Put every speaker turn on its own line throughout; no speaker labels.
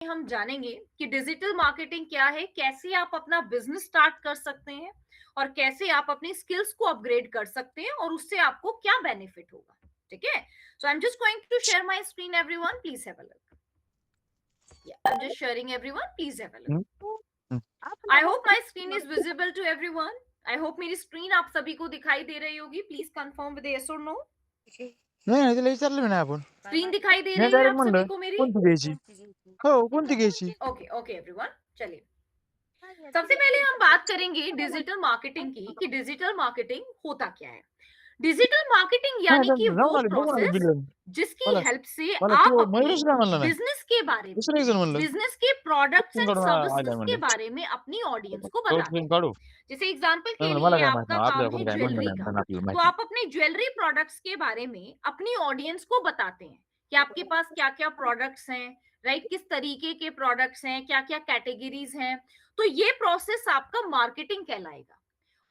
हम जानेंगे कि डिजिटल मार्केटिंग क्या है, कैसे आप अपना बिजनेस स्टार्ट कर सकते हैं और कैसे आप अपनी स्किल्स को अपग्रेड कर सकते हैं और उससे आपको क्या बेनिफिट होगा। ठीक है, so I am just going to share my screen everyone, please have a look. I am just sharing everyone, please have a look.
Hmm.
I hope my screen is visible to everyone. I hope मेरी स्क्रीन आप सभी को दिखाई दे रही होगी। Please confirm with yes और नो।
नाही नाही तिला विचारलं मी ना आपण
स्क्रीन दिखाई दे
मी
रही है
डायरेक्ट
आप सभी
म्हणलं
को मेरी?
कोणती घ्यायची हो कोणती घ्यायची
ओके ओके एवरीवन, चलिए सबसे पहले हम बात करेंगे डिजिटल मार्केटिंग की कि डिजिटल मार्केटिंग होता क्या है। डिजिटल मार्केटिंग
नाही
यानी कि वो
जाऊन आले बघून आले
प्रोसेस
बिलियन
जिसकी
मला
हेल्प से
मला
आप
तू
अपने
मयूरच काय म्हणलं नाही
बिजनेस के बारे में,
दुसरं एक जण म्हणलं
बिजनेस के प्रोडक्ट्स एंड
कडून आयला
सर्विसेज के
म्हणलं
बारे में अपनी ऑडियंस को
तो
बताते
स्क्रीन
हैं।
काढू
जैसे एग्जाम्पल
नाही
के
म्हणलं मला
लिए
काय माहित
आपका
नाही
काम
आपल्याला
है
कोणी काय म्हणलं
ज्वेलरी
नाही
का,
म्हणलं आपल्याला
तो
माहिती
आप अपने ज्वेलरी प्रोडक्ट्स के बारे में अपनी ऑडियंस को बताते हैं कि आपके पास क्या क्या प्रोडक्ट्स हैं, राइट, किस तरीके के प्रोडक्ट्स हैं, क्या क्या कैटेगरीज हैं। तो ये प्रोसेस आपका मार्केटिंग कहलाएगा।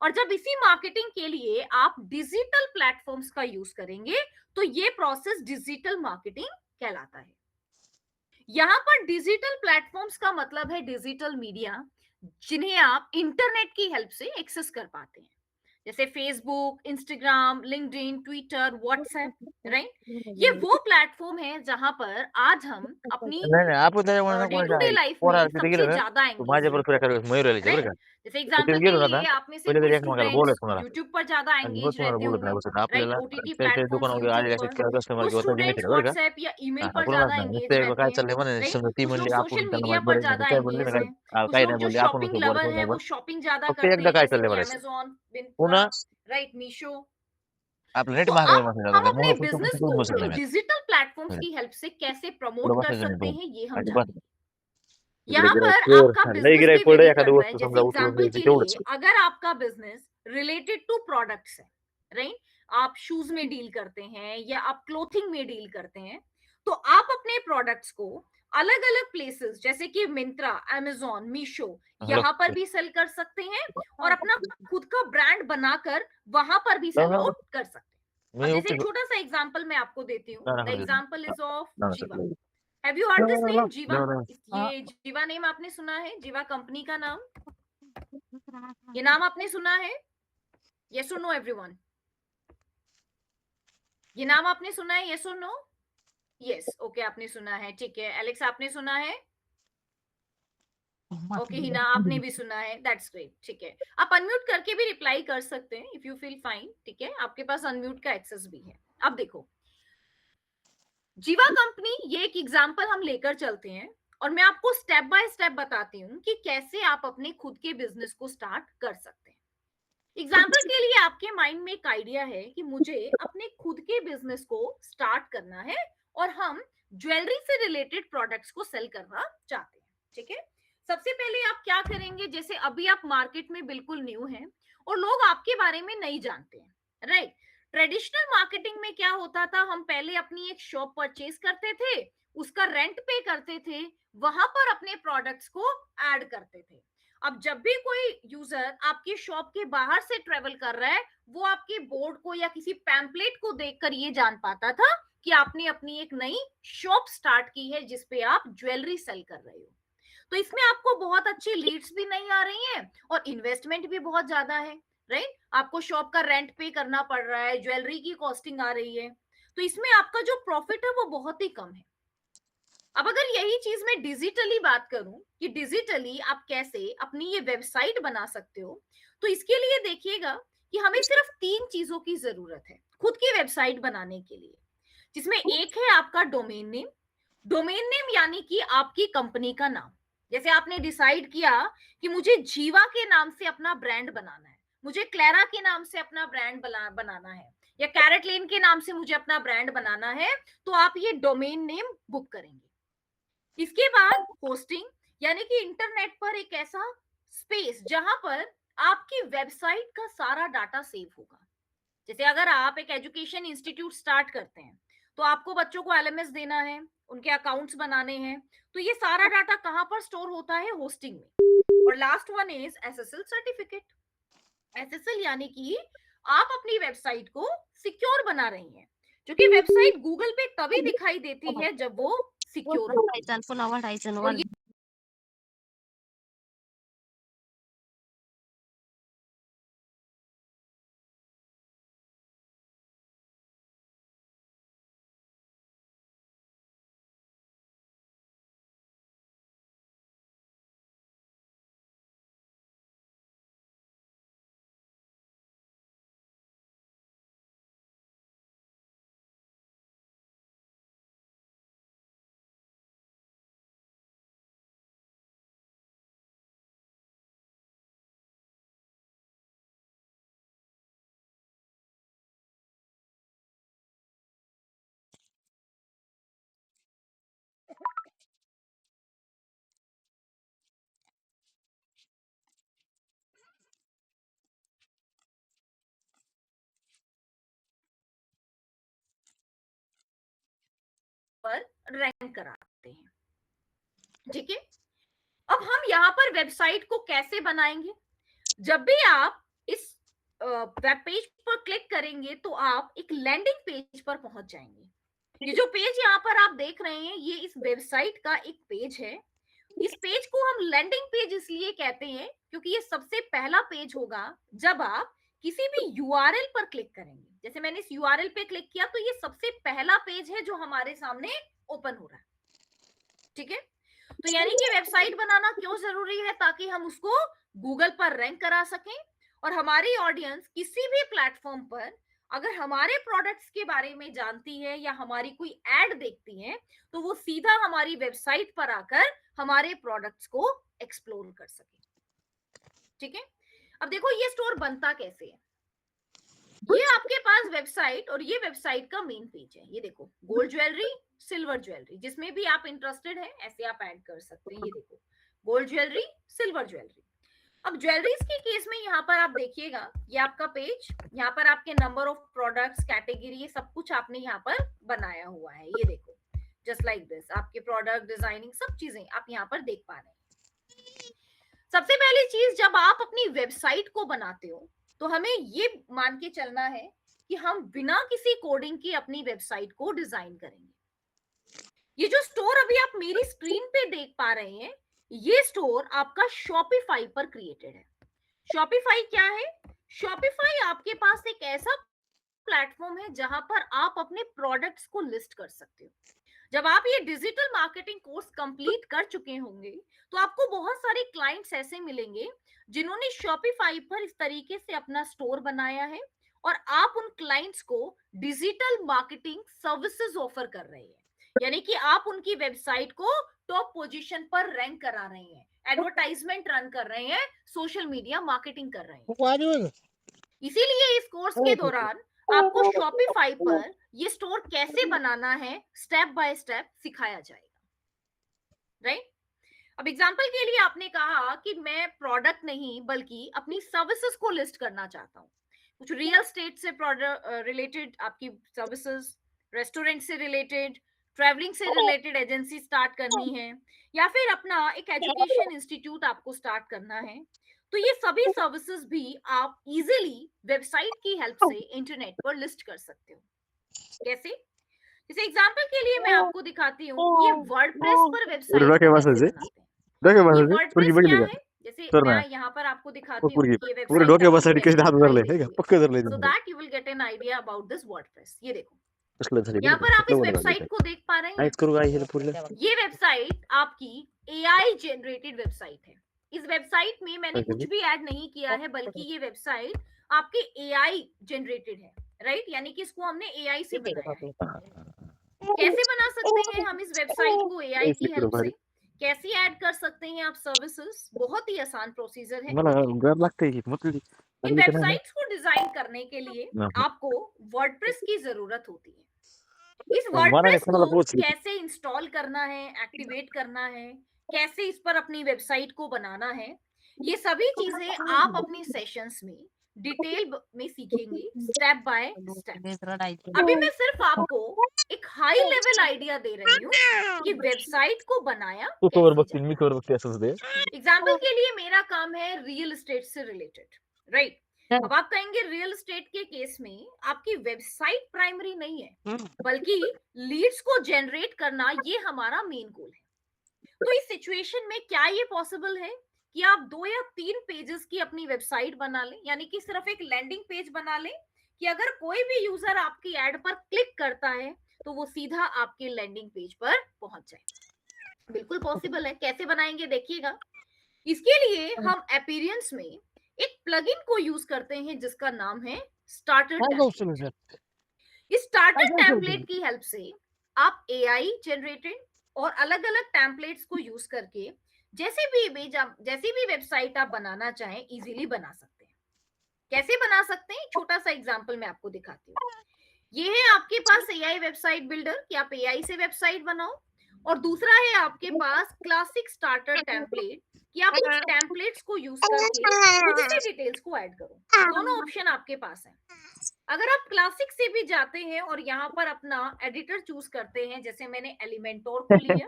और जब इसी मार्केटिंग के लिए आप डिजिटल प्लेटफॉर्म्स का यूज करेंगे तो ये प्रोसेस डिजिटल मार्केटिंग कहलाता है। यहाँ पर डिजिटल प्लेटफॉर्म्स का मतलब है डिजिटल मीडिया जिन्हें आप इंटरनेट की हेल्प से एक्सेस कर पाते हैं, जैसे Facebook, Instagram, LinkedIn, Twitter, WhatsApp, right. ये वो प्लेटफॉर्म है जहां पर आज हम अपनी
नाही नाही आपण त्याच्यामुळे ना
डे टू
कोणाच्या
डे
आहे
लाइफ
पोरा
में
तिथे गेलो
सबसे
ना
ज्यादा
तू
एंगेज
माझ्या बरोबर
रहते हैं,
एखाद्या मयूर आले बरं
राइट।
का
जैसे
तिथे
एग्जांपल के
गेलो ना
लिए आप में से
पहिले
कोई
तरी एकमेकाला
स्टूडेंट्स
बोलायचं मला
यूट्यूब पर ज्यादा
अजिबात
एंगेज
कोणाला
रहते
बोलत नाही
होंगे,
बसत
राइट,
आपल्याला
ओटीटी
ते
प्लेटफॉर्म्स
दुकानामध्ये
यूट्यूब
आलेले
पर।
शेतकरी कस्टमर
कुछ
किंवा त्यांचे
स्टूडेंट्स
मित्र बरं का
व्हाट्सएप या ईमेल
हा
पर
बोलणार
ज्यादा
नाही
एंगेज
नुसते
रहते
काय
हैं,
चाललंय म्हणे
राइट।
समजा ती
कुछ लोग
म्हणली आपण
सोशल
त्यांना
मीडिया
माहित
पर
बरं नाही
ज्यादा
काय बोलले ना
एंगेज हैं, कुछ
काही
लोग
नाही
जो
बोलले आपण
शॉपिंग
नुसतं बोलत
लवर
नाही
है वो
पण
शॉपिंग ज्यादा
फक्त
करते
एकदा
हैं,
काय
जैसे
चाललंय
कि
बरं
अमेजोन, मिंत्रा,
पुन्हा
राइट, मीशो।
आपलं नेट
तो
महाग
अब हम
बसायचं
अपने
म्हणून तुमचं
बिजनेस
कुठं
को
बसत नाही
डिजिटल प्लेटफॉर्म्स
मी
की हेल्प से कैसे
पुढे
प्रमोट कर
बसायचं नहीं
सकते
तो
हैं ये हम
अजिबात
जानेंगे।
इकडे
यहाँ
गिराईक
पर
चोर
आपका
लय
बिजनेस
गिराईक
भी
पडलं
वेरी
एखादी
करता है।
वस्तू
जैसे
समजा उचलून
एग्जांपल
द्यायची
के लिए
तेवढंच
अगर आपका बिजनेस रिलेटेड टू प्रोडक्ट्स है, राइट, आप शूज में डील करते हैं या आप क्लोथिंग में डील करते हैं, तो आप अपने प्रोडक्ट्स को अलग अलग प्लेसेस जैसे कि मिंत्रा, अमेजोन, मीशो,
हॅलो
यहाँ पर भी सेल कर सकते हैं और अपना खुद का ब्रांड बनाकर वहां पर भी सेल आउट कर सकते हैं। अब
मी
जैसे एक
उपयोग
छोटा सा एग्जांपल मैं आपको देती हूँ। द
नानाकडे देतो
एग्जांपल इज ऑफ जीवा।
नानाकडे
have you heard this name, Jiva?
जेवण
ये जीवा नेम आपने सुना है? जीवा कंपनी का नाम, ये नाम आपने सुना है? यस और नो एवरीवन? ये नाम आपने सुना है? यस और नो? यस, ओके, आपने सुना है, ठीक है। एलेक्स, आपने सुना है? ओके हिना, आपने भी सुना है, दैट्स ग्रेट, ठीक है। आप अनम्यूट करके भी रिप्लाई कर सकते हैं इफ यू फील फाइन, ठीक है, आपके पास अनम्यूट का एक्सेस भी है। अब देखो, जीवा कंपनी, ये एक एग्जांपल हम लेकर चलते हैं और मैं आपको स्टेप बाय स्टेप बताती हूँ कि कैसे आप अपने खुद के बिजनेस को स्टार्ट कर सकते हैं। एग्जाम्पल के लिए आपके माइंड में एक आइडिया है कि मुझे अपने खुद के बिजनेस को स्टार्ट करना है और हम ज्वेलरी से रिलेटेड प्रोडक्ट्स को सेल करना चाहते हैं, ठीक है। सबसे पहले आप क्या करेंगे, जैसे अभी आप मार्केट में बिल्कुल न्यू हैं और लोग आपके बारे में नहीं जानते हैं, राइट। ट्रेडिशनल मार्केटिंग में क्या होता था, हम पहले अपनी एक शॉप परचेज करते थे, उसका रेंट पे करते थे, वहां पर अपने प्रोडक्ट्स को ऐड करते थे। अब जब भी कोई यूजर आपकी शॉप के बाहर से ट्रेवल कर रहा है, वो आपके बोर्ड को या किसी पैम्पलेट को देखकर ये जान पाता था कि आपने अपनी एक नई शॉप स्टार्ट की है जिसपे आप ज्वेलरी सेल कर रहे हो। तो इसमें आपको बहुत अच्छी लीड्स भी नहीं आ रही हैं और इन्वेस्टमेंट भी बहुत ज्यादा है, राइट। आपको शॉप का रेंट पे करना पड़ रहा है, ज्वेलरी की कॉस्टिंग आ रही है, तो इसमें आपका जो प्रॉफिट है वो बहुत ही कम है। अब अगर यही चीज मैं डिजिटली बात करूं कि डिजिटली आप कैसे अपनी ये वेबसाइट बना सकते हो, तो इसके लिए देखिएगा कि हमें सिर्फ 3 चीजों की जरूरत है खुद की वेबसाइट बनाने के लिए, जिसमें एक है आपका डोमेन नेम। डोमेन नेम यानी कि आपकी कंपनी का नाम। जैसे आपने डिसाइड किया कि मुझे जीवा के नाम से अपना ब्रांड बनाना है, मुझे क्लेरा के नाम से अपना ब्रांड बनाना है, या कैरेट लेन के नाम से मुझे अपना ब्रांड बनाना है, तो आप ये डोमेन नेम बुक करेंगे। इसके बाद होस्टिंग, यानी कि इंटरनेट पर एक ऐसा स्पेस जहां पर आपकी वेबसाइट का सारा डाटा सेव होगा। जैसे अगर आप एक एजुकेशन इंस्टीट्यूट स्टार्ट करते हैं तो आपको बच्चों को एलएमएस देना है, उनके अकाउंट्स बनाने हैं, तो ये सारा डाटा कहां पर स्टोर होता है? होस्टिंग में। और last one is SSL certificate. SSL यानी कि आप अपनी वेबसाइट को सिक्योर बना रही हैं, जो कि वेबसाइट गूगल पे तभी दिखाई देती है जब वो सिक्योर हो और ये पर रैंक कराते हैं, ठीक है। अब हम यहाँ पर वेबसाइट को कैसे बनाएंगे? जब भी आप इस वेब पेज पर क्लिक करेंगे तो आप एक लैंडिंग पेज पर पहुंच जाएंगे। ये जो पेज यहाँ पर आप देख रहे हैं ये इस वेबसाइट का एक पेज है। इस पेज को हम लैंडिंग पेज इसलिए कहते हैं क्योंकि ये सबसे पहला पेज होगा जब आप किसी भी यूआरएल पर क्लिक करेंगे। जैसे मैंने इस यूआरएल पे क्लिक किया तो ये सबसे पहला पेज है जो हमारे सामने ओपन हो रहा है, ठीक है। तो यानी कि वेबसाइट बनाना क्यों जरूरी है? ताकि हम उसको गूगल पर रैंक करा सकें और हमारी ऑडियंस किसी भी प्लेटफॉर्म पर अगर हमारे प्रोडक्ट्स के बारे में जानती है या हमारी कोई एड देखती है तो वो सीधा हमारी वेबसाइट पर आकर हमारे प्रोडक्ट्स को एक्सप्लोर कर सके, ठीक है। अब देखो ये स्टोर बनता कैसे है। ये आपके पास वेबसाइट और ये वेबसाइट का मेन पेज है। ये देखो गोल्ड ज्वेलरी, सिल्वर ज्वेलरी, जिसमें भी आप इंटरेस्टेड है ऐसे आप ऐड कर सकते हैं। ये देखो गोल्ड ज्वेलरी, सिल्वर ज्वेलरी। अब ज्वेलरीज के केस में यहाँ पर आप देखिएगा ये आपका पेज, यहाँ पर आपके नंबर ऑफ प्रोडक्ट्स, कैटेगरी, ये सब कुछ आपने यहाँ पर बनाया हुआ है। ये देखो जस्ट लाइक दिस आपके प्रोडक्ट डिजाइनिंग सब चीजें आप यहाँ पर देख पा रहे हैं। सबसे पहली चीज जब आप अपनी वेबसाइट को बनाते हो तो हमें ये मान के चलना है कि हम बिना किसी कोडिंग के अपनी वेबसाइट को डिजाइन करेंगे। ये जो स्टोर अभी आप मेरी स्क्रीन पे देख पा रहे हैं ये स्टोर आपका शॉपिफाई पर क्रिएटेड है। शॉपिफाई क्या है? शॉपिफाई आपके पास एक ऐसा प्लेटफॉर्म है जहां पर आप अपने प्रोडक्ट्स को लिस्ट कर सकते हो। जब आप ये डिजिटल मार्केटिंग कोर्स कंप्लीट कर चुके होंगे तो आपको बहुत सारे क्लाइंट्स ऐसे मिलेंगे जिन्होंने शॉपिफाई पर इस तरीके से अपना स्टोर बनाया है और आप उन क्लाइंट्स को डिजिटल मार्केटिंग सर्विसेज ऑफर कर रहे हैं। यानी कि आप उनकी वेबसाइट को टॉप पोजीशन पर रैंक करा रहे हैं, एडवर्टाइजमेंट रन कर रहे हैं, सोशल मीडिया मार्केटिंग कर रहे हैं। इसीलिए इस कोर्स के दौरान आपको शॉपिफाई पर ये स्टोर कैसे बनाना है स्टेप बाय स्टेप सिखाया जाएगा, राइट। अब एग्जांपल के लिए आपने कहा कि मैं प्रोडक्ट नहीं बल्कि अपनी सर्विसेज को लिस्ट करना चाहता हूँ। कुछ रियल एस्टेट से रिलेटेड आपकी सर्विसेज, रेस्टोरेंट से रिलेटेड, ट्रैवलिंग से रिलेटेड एजेंसी स्टार्ट करनी है या फिर अपना एक एजुकेशन इंस्टीट्यूट आपको स्टार्ट करना है तो ये सभी सर्विसेज भी आप इजीली वेबसाइट की हेल्प से इंटरनेट पर लिस्ट कर सकते हो। कैसे? जैसे एग्जांपल के लिए मैं आपको दिखाती हूँ ये वर्डप्रेस पर वेबसाइट
Udah kayak
को
masa
कैसे
sih?
बनाते हैं।
Udah kayak
ये
masa sih?
वर्डप्रेस
Pergi
क्या
juga.
है? जैसे
Turna.
मैं यहाँ पर आपको दिखाती हूँ
Pergi.
कि ये
Udah
वेबसाइट
dua kayak
आपकी
masa dikasih
कैसे
dah
दिखाई
le.
देती
Hega,
है।
pakai dar le.
So that you will get an idea about this WordPress. ये देखो
Terus lihat tadi.
यहाँ पर आप इस वेबसाइट को देख पा रहे हैं।
करूँगा ये पूरी.
ये वेबसाइट आपकी एआई जनरेटेड वेबसाइट है। इस वेबसाइट में मैंने कुछ भी ऐड नहीं किया है बल्कि ये वेबसाइट आपके एआई जनरेटेड है, राइट। यानी कि इसको हमने एआई से बनाया है। कैसे बना सकते हैं हम इस वेबसाइट को एआई की हेल्प से? कैसे ऐड कर सकते हैं आप सर्विसेज? बहुत ही आसान प्रोसीजर है।
मला घर लागते की मतलब
इन वेबसाइट्स को डिजाइन करने के लिए आपको वर्डप्रेस की जरूरत होती है। इस वर्डप्रेस को कैसे इंस्टॉल करना है, एक्टिवेट करना है, कैसे इस पर अपनी वेबसाइट को बनाना है, ये सभी चीजें आप अपने सेशंस में डिटेल में सीखेंगे स्टेप बाय स्टेप। अभी मैं सिर्फ आपको एक हाई लेवल आइडिया दे रही हूँ कि वेबसाइट को बनाया कैसे जाए। एग्जाम्पल के लिए मेरा काम है रियल एस्टेट से रिलेटेड, राइट। अब आप कहेंगे रियल एस्टेट के केस में आपकी वेबसाइट प्राइमरी नहीं है, बल्कि लीड्स को जनरेट करना ये हमारा मेन गोल है। तो इस सिचुएशन में क्या ये पॉसिबल है कि आप 2 या 3 पेजेस की अपनी वेबसाइट बना लें, यानी कि सिर्फ एक लैंडिंग पेज बना लें कि अगर कोई भी यूजर आपकी एड पर क्लिक करता है तो वो सीधा आपके लैंडिंग पेज पर पहुंच जाए। बिल्कुल पॉसिबल है। कैसे बनाएंगे देखिएगा। इसके लिए हम एपीरियंस में एक प्लगइन को यूज करते हैं जिसका नाम है स्टार्टर टेम्पलेट। इस स्टार्टर टेम्पलेट की हेल्प से आप एआई जनरेटेड और अलग अलग टेम्पलेट्स को यूज करके जैसी भी वेबसाइट आप बनाना चाहें इजीली बना सकते हैं। कैसे बना सकते हैं, छोटा सा एग्जांपल मैं आपको दिखाती हूँ। ये है आपके पास एआई वेबसाइट बिल्डर कि आप एआई से वेबसाइट बनाओ, और दूसरा है आपके पास क्लासिक स्टार्टर टेम्पलेट कि आप उस टेम्पलेट्स को यूज करके खुद से डिटेल्स को ऐड करो। दोनों ऑप्शन आपके पास है। अगर आप क्लासिक से भी जाते हैं और यहाँ पर अपना एडिटर चूज करते हैं, जैसे मैंने एलिमेंटोर को लिया,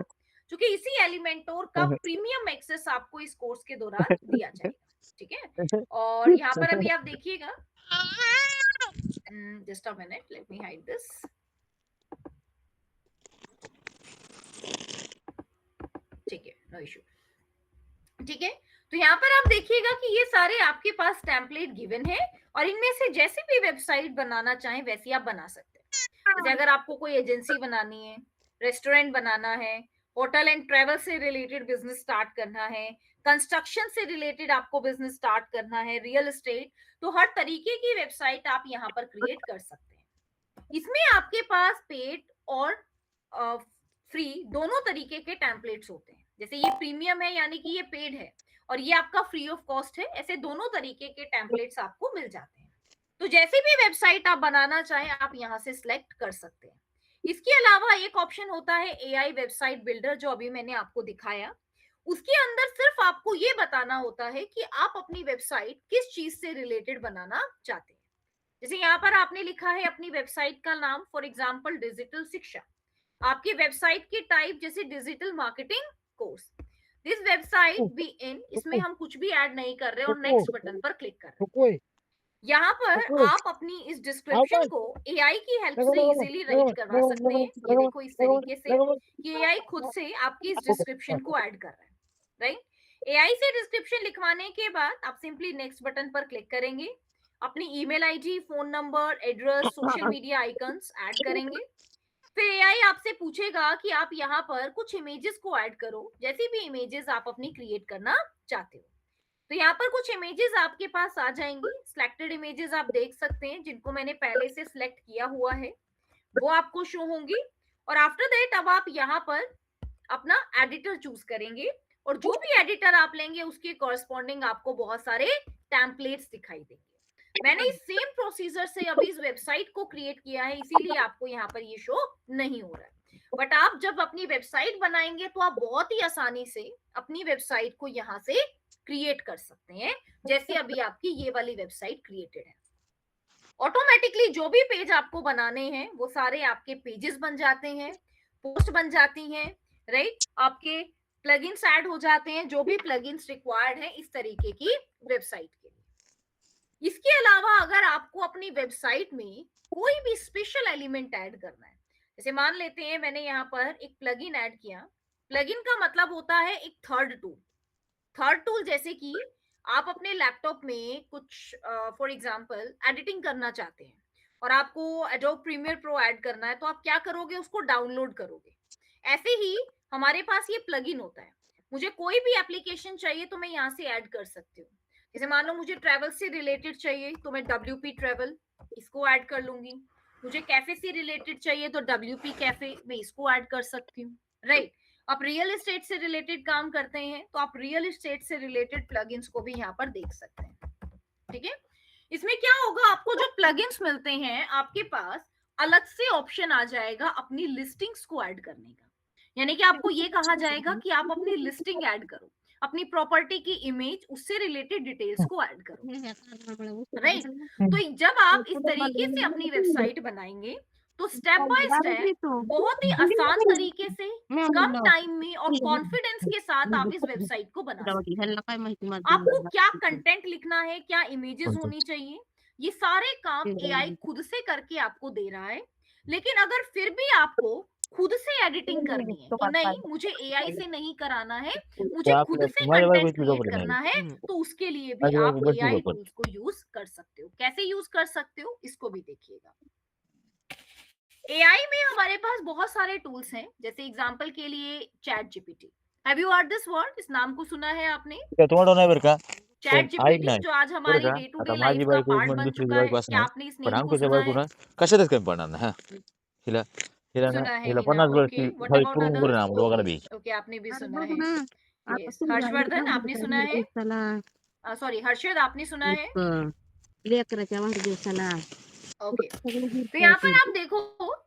क्योंकि इसी एलिमेंटोर का प्रीमियम एक्सेस आपको इस कोर्स के दौरान दिया जाएगा, ठीक है। और यहाँ पर अभी आप देखिएगा, just a minute, let me hide this. ठीक है, नो इशू। ठीक है, तो यहाँ पर आप देखिएगा कि ये सारे आपके पास टेम्पलेट गिवन है और इनमें से जैसी भी वेबसाइट बनाना चाहें वैसी आप बना सकते हैं। जैसे अगर आपको कोई एजेंसी बनानी है, रेस्टोरेंट बनाना है, होटल एंड ट्रेवल से रिलेटेड बिजनेस स्टार्ट करना है, कंस्ट्रक्शन से रिलेटेड आपको बिजनेस स्टार्ट करना है, रियल एस्टेट, तो हर तरीके की वेबसाइट आप यहाँ पर क्रिएट कर सकते हैं। इसमें आपके पास पेड और फ्री दोनों तरीके के टेम्पलेट्स होते हैं। जैसे ये प्रीमियम है यानी कि ये पेड है, और ये आपका फ्री ऑफ कॉस्ट है। ऐसे दोनों तरीके के टेम्पलेट्स आपको मिल जाते हैं। तो जैसी भी वेबसाइट आप बनाना चाहें आप यहाँ से सिलेक्ट कर सकते हैं। इसके अलावा एक ऑप्शन होता है एआई वेबसाइट बिल्डर, जो अभी मैंने आपको दिखाया। उसके अंदर सिर्फ आपको ये बताना होता है कि आप अपनी वेबसाइट किस चीज से रिलेटेड बनाना चाहते हैं। जैसे यहाँ पर आपने लिखा है अपनी वेबसाइट का नाम, फॉर एग्जाम्पल डिजिटल शिक्षा। आपकी वेबसाइट की टाइप जैसे digital marketing course. This website be in, इसमें हम कुछ भी ऐड नहीं कर रहे और नेक्स्ट बटन पर क्लिक कर रहे हैं। यहाँ पर आप अपनी इस डिस्क्रिप्शन को एआई की हेल्प से इजीली राइट करवा सकते हैं। ये देखो इस तरीके से कि एआई खुद से आपकी इस डिस्क्रिप्शन को ऐड कर रहा है, राइट। एआई से डिस्क्रिप्शन लिखवाने के बाद आप सिंपली नेक्स्ट बटन पर क्लिक करेंगे, अपनी email ID, phone number, address, social media icons add करेंगे। फिर एआई आपसे पूछेगा कि आप यहाँ पर कुछ इमेजेस को ऐड करो, जैसी भी इमेजेस आप अपनी क्रिएट करना चाहते हो। तो यहाँ पर कुछ इमेजेस आपके पास आ जाएंगी। सिलेक्टेड इमेजेस आप देख सकते हैं, जिनको मैंने पहले से सिलेक्ट किया हुआ है वो आपको शो होंगी। और आफ्टर दैट अब आप यहाँ पर अपना एडिटर चूज करेंगे, और जो भी एडिटर आप लेंगे उसके कॉरस्पॉन्डिंग आपको बहुत सारे टेम्पलेट्स दिखाई देंगे। मैंने इस सेम प्रोसीजर से अभी इस वेबसाइट को क्रिएट किया है, इसीलिए आपको यहाँ पर ये शो नहीं हो रहा है। बट आप जब अपनी वेबसाइट बनाएंगे तो आप बहुत ही आसानी से अपनी वेबसाइट को यहाँ से क्रिएट कर सकते हैं, जैसे अभी आपकी ये वाली वेबसाइट क्रिएटेड है। ऑटोमेटिकली जो भी पेज आपको बनाने हैं वो सारे आपके पेजेस बन जाते हैं, पोस्ट बन जाती हैं, राइट। आपके प्लगइन्स ऐड हो जाते हैं, जो भी प्लगइन्स रिक्वायर्ड है इस तरीके की वेबसाइट के लिए। इसके अलावा अगर आपको अपनी वेबसाइट में कोई भी स्पेशल एलिमेंट ऐड करना है, जैसे मान लेते हैं मैंने यहाँ पर एक प्लगइन ऐड किया। प्लगइन का मतलब होता है एक थर्ड टूल। थर्ड टूल जैसे कि आप अपने लैपटॉप में कुछ फॉर एग्जांपल एडिटिंग करना चाहते हैं और आपको एडोब प्रीमियर प्रो ऐड करना है, तो आप क्या करोगे, उसको डाउनलोड करोगे। ऐसे ही हमारे पास ये प्लगइन होता है। मुझे कोई भी एप्लीकेशन चाहिए तो मैं यहाँ से ऐड कर सकती हूँ। जैसे मान लो मुझे ट्रैवल से रिलेटेड चाहिए तो मैं WP ट्रैवल इसको ऐड कर लूंगी। मुझे कैफे से रिलेटेड चाहिए तो WP कैफे में इसको ऐड कर सकती हूँ, राइट। आप रियल एस्टेट से रिलेटेड काम करते हैं तो आप रियल एस्टेट से रिलेटेड प्लगइन्स को भी यहाँ पर देख सकते हैं, ठीक है। इसमें क्या होगा, आपको जो प्लगइन्स मिलते हैं आपके पास अलग से ऑप्शन आ जाएगा अपनी लिस्टिंग्स को ऐड करने का। यानी कि आपको ये कहा जाएगा कि आप अपनी लिस्टिंग ऐड करो, अपनी प्रॉपर्टी की इमेज, उससे रिलेटेड डिटेल्स को ऐड करो, राइट। तो जब आप इस तरीके से अपनी वेबसाइट बनाएंगे तो स्टेप बाय स्टेप बहुत ही आसान तरीके से कम टाइम में और कॉन्फिडेंस के साथ आप इस वेबसाइट को बना सकते हैं। आपको क्या कंटेंट लिखना है, क्या इमेजेस होनी चाहिए, ये सारे काम एआई खुद से करके आपको दे रहा है। लेकिन अगर फिर भी आपको खुद से एडिटिंग करनी है कि नहीं मुझे एआई से नहीं कराना है, मुझे खुद से कंटेंट क्रिएट करना है, तो उसके लिए भी आप एआई टूल्स को यूज कर सकते हो। कैसे यूज कर सकते हो इसको भी देखिएगा। एआई में हमारे पास बहुत सारे टूल्स हैं, जैसे एग्जांपल के लिए chat GPT. Have you heard this word? इस नाम को सुना है आपने?
तुम्हाला नाही बरं का
चैट
पण ऐक
जीपीटी
नाही
जो आज
बरं
हमारी
का
डे टू
आता
डे
माझी
लाइफ का
बायको
पार्ट
म्हणजे
बन
दुसरी
चुका है।
बायको
क्या
असणार
आपने इस
पण
नेम को
आमच्या
सुना
बायको
है?
ना कशातच कमी पडणार नाही हा हिला हिला ना
सुना है
हिला
हिना।
50 वर्ष
ओके, व्हाट
हवी
अबाउट
पूर्ण करून
अदर्स?
आम्हाला दोघांना
ओके
बी
ओके, आपने भी सुना है। यस, हर्षवर्धन आपने सुना है? सॉरी हर्षद आपने सुना है?
लेकराच्या वाढदिवसाला
ओके, तो यहाँ पर आप देखो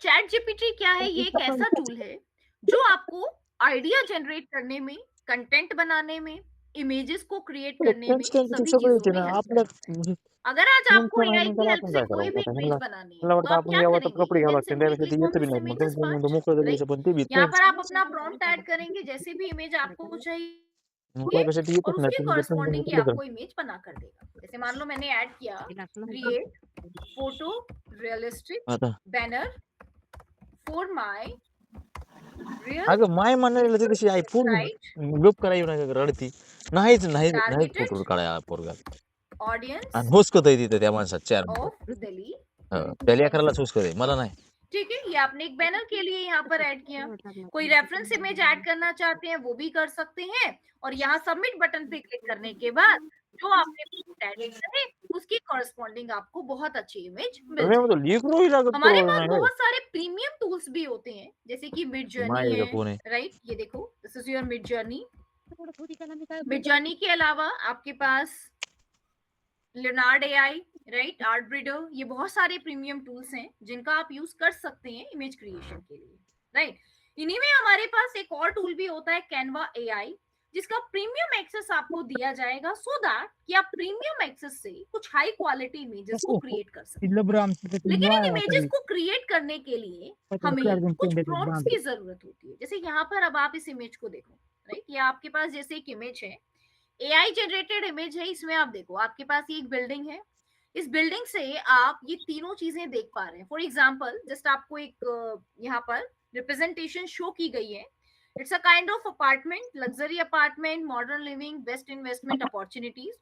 चैट जीपीटी क्या है, ये एक ऐसा टूल है जो आपको आइडिया जनरेट करने में, कंटेंट बनाने में, इमेजेस को क्रिएट करने में,
त्यांची
सभी
सगळी
चीजों
येते
में
ना
हेल्प
आपल्या
करता है। अगर आज आपको एआई की हेल्प
आपण
से
काय
कोई भी
करावं
इमेज बनानी है
मला
तो
वाटतं
आप
आपण
क्या
यावं तर
करेंगे?
कपडे
यू
घ्यावं
कैन
लागते
सिंपली
त्यापेक्षा ते
क्लिक ऑन
येतं बी
दिस
नाही मग
इमेजेस
कमीत कमी
पार्ट,
मोकळं
राइट?
द्यायचं पण ते बी
यहाँ
नाही
पर आप अपना प्रॉम्प्ट ऐड करेंगे, जैसे भी इमेज आपको चाहिए
त्यापेक्षा ते
और
येतच नाही
उसके
तुम्ही
कॉरस्पॉन्डिंग ये
कुठलं
आपको इमेज बना कर देगा। जैसे मान लो मैंने ऐड किया क्रिएट फोटो रियलिस्टिक
आता
बैनर फॉर माय रियल
अगं माय म्हणायला ते कशी आई पूर्ण
राइट
गप करायला नाही का रडती नाहीच नाहीच
टारगेटेड
फोटो काढाय पोरगा
ऑडियंस
आणि हुसकत आहे तिथे त्या माणसात चार
ऑफ दिल्ली
त्या लेकरालाच हुसकत आहे मला नाही
ठीक है, ये आपने एक बैनर के लिए यहाँ पर ऐड किया। कोई रेफरेंस इमेज ऐड करना चाहते हैं वो भी कर सकते हैं, और यहाँ सबमिट बटन पे क्लिक करने के बाद जो आपने ऐड किया है उसकी कॉरस्पॉन्डिंग आपको बहुत अच्छी इमेज मिल
मी म्हणतो
जाएगी।
लेकरू लागत
हमारे पास बहुत सारे प्रीमियम टूल्स भी होते हैं, जैसे कि मिड जर्नी
माय
है,
कोण आहे
राइट? ये देखो this is your Midjourney. Midjourney के अलावा आपके पास Leonardo AI, right, Artbreeder, ये बहुत सारे प्रीमियम टूल्स हैं जिनका आप यूज कर सकते हैं इमेज क्रिएशन के लिए, राइट? इन्हीं में हमारे पास एक और टूल भी होता है कैनवा एआई, जिसका प्रीमियम एक्सेस आपको दिया जाएगा सो दैट कि आप प्रीमियम एक्सेस से कुछ हाई क्वालिटी इमेजेस को क्रिएट कर सकते। लेकिन इन इमेजेस को क्रिएट करने के लिए हमें कुछ प्रॉम्प्ट्स की जरूरत होती है। जैसे यहाँ पर अब आप इस इमेज को देखो, राइट? ये आपके पास जैसे एक इमेज है, एआई जनरेटेड इमेज है। इसमें आप देखो आपके पास ये एक बिल्डिंग है, इस बिल्डिंग से आप ये तीनों चीजें देख पा रहे हैं। फॉर एग्जाम्पल जस्ट आपको एक यहाँ पर रिप्रेजेंटेशन शो की गई है। It's a kind of apartment, luxury apartment, modern living, best investment opportunities,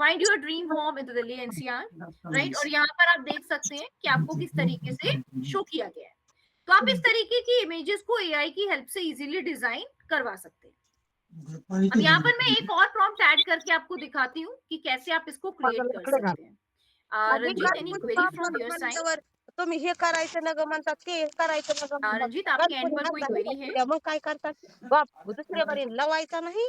find your dream home in Delhi NCR, right? और यहाँ पर आप देख सकते हैं कि आपको किस तरीके से शो किया गया है। तो आप इस तरीके की इमेजेस को एआई की हेल्प से इजीली डिजाइन करवा सकते हैं। अब यहाँ पर मैं एक और प्रॉम्प्ट ऐड करके आपको दिखाती हूँ कि कैसे आप इसको क्रिएट कर सकते हैं। Ranjit, any query from your side?
तुम्ही हे करायचं ना ग म्हणतात ते करायचं ना ग म्हणतात.
रंजीत, आपके एंड पर कोई क्वेरी है?
मग काय करतात बाप दुसऱ्या बारी लावायचा नाही.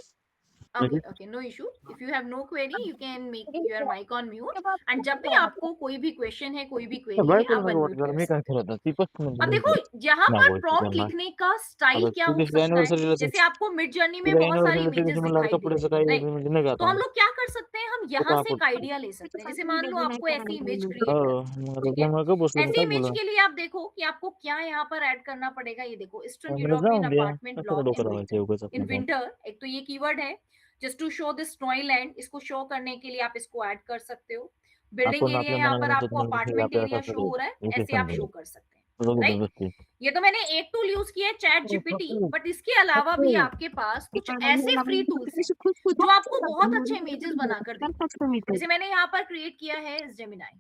Okay, no issue. If you have no query you can make your mic on mute, and जब भी आपको कोई भी क्वेश्चन है, कोई भी क्वेरी है, आप अनम्यूट कर
मी
सकते
काय
हैं।
करत ती पण
अब देखो यहाँ पर
नागोय
प्रॉम्प्ट लिखने का स्टाइल क्या हो सकता है।
एनिव्हर्सरीला
जैसे आपको मिड जर्नी में
तिला
बहुत सारी
एनिव्हर्सरीला
इमेजेस
त्यादिवशी म्हणलं
दिखाई दे
कपड्याचं
रही है,
काही
राइट?
म्हणजे नाही
तो
का
हम लोग क्या कर सकते हैं, हम यहाँ से एक
आपण
आइडिया ले सकते हैं। जैसे मान लो आपको ऐसी इमेज क्रिएट
हो
करनी है,
मग
ठीक है?
त्यामुळे बसलो मी
ऐसी
काय
इमेज
बोला
के लिए आप देखो कि आपको क्या यहाँ पर ऐड करना पड़ेगा। ये देखो ईस्टर्न
मला
यूरोपियन
जाऊन द्या
अपार्टमेंट
कशाला
ब्लॉक
डोकं
इन
लावायचं उगाच
विंटर। इन
आपलं
विंटर एक तो ये कीवर्ड है, just to show this snowy land, इसको शो करने के लिए आप इसको ऐड कर सकते हो। बिल्डिंग
आपण
एरिया
आपल्या
यहाँ
मनाने
पर
म्हणतो
आपको
तुम्हाला
अपार्टमेंट
आपल्याला
एरिया शो
कसं
हो रहा है,
इथे
ऐसे आप शो
समजेल
कर सकते हैं,
बरोबर
राइट?
गोष्टी
ये तो मैंने एक टूल यूज किया है चैट जीपीटी, बट इसके अलावा भी आपके पास कुछ ऐसे फ्री टूल्स हैं जो आपको बहुत अच्छे इमेजेस बनाकर देंगे। जैसे मैंने यहाँ पर क्रिएट किया है जेमिनाई,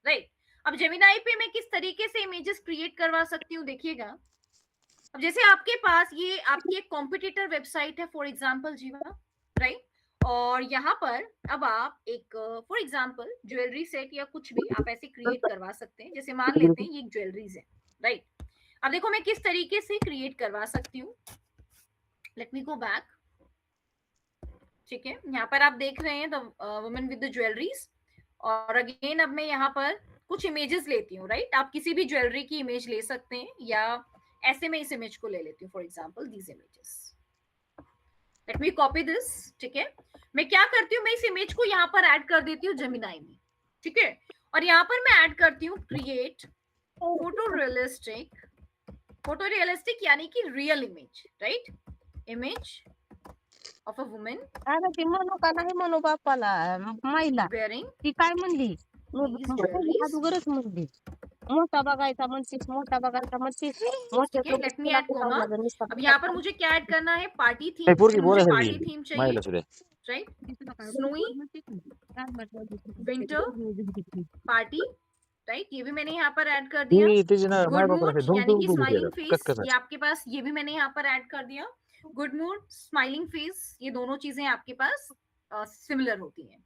राइट? अब जेमिनाई पे मैं किस तरीके से इमेजेस क्रिएट करवा सकती हूँ, देखिएगा। अब जैसे आपके पास ये आपकी एक कॉम्पिटिटर वेबसाइट है, फॉर एग्जाम्पल जीवा, राइट? और यहाँ पर अब आप एक फॉर एग्जाम्पल ज्वेलरी सेट या कुछ भी आप ऐसे क्रिएट करवा सकते हैं। जैसे मान लेते हैं ये एक ज्वेलरीज है, राइट? अब देखो मैं किस तरीके से क्रिएट करवा सकती हूँ। लेट मी गो बैक, ठीक है? यहाँ पर आप देख रहे हैं the woman with the jewelleries, और अगेन अब मैं यहाँ पर कुछ इमेजेस लेती हूँ, राइट? आप किसी भी ज्वेलरी की इमेज ले सकते हैं, या ऐसे मैं इस इमेज को ले लेती हूँ, for example these images. Let me copy this, ठीक है? मैं क्या करती हूँ, मैं इस इमेज को यहाँ पर ऐड कर देती हूँ जेमिनाई में, ठीक है? और यहाँ पर मैं ऐड करती हूँ क्रिएट फोटो रियलिस्टिक यानी कि real image, right? Image of a woman
अरे ती म्हणू का नाही म्हणू बापाला माईला
वेअरिंग
ती काय म्हणली
these jewelries.
अगोदरच म्हणली मोठा बघायचा म्हणतीस मोठा बघायचा म्हणतीस मोठ्या
ठीक है, लेट मी
तुला
ऐड कोमा।
लागलं नुसता
अब यहाँ पर मुझे क्या ऐड करना है? पार्टी
नाही
थीम।
पोरगी
मुझे
बोलायसारखी
पार्टी थीम चाहिए,
माहिला सुद्धा
right? Snowy winter party, right? ये भी मैंने यहाँ पर ऐड कर दिया।
ती तिची ना माय
गुड
बापाला
मूड
धुम
यानी
धुम
कि
धुम
स्माइलिंग
कस
फेस,
कस
ये आपके पास, ये भी मैंने यहाँ पर ऐड कर दिया। गुड मूड, स्माइलिंग फेस, ये दोनों चीजें आपके पास सिमिलर होती हैं।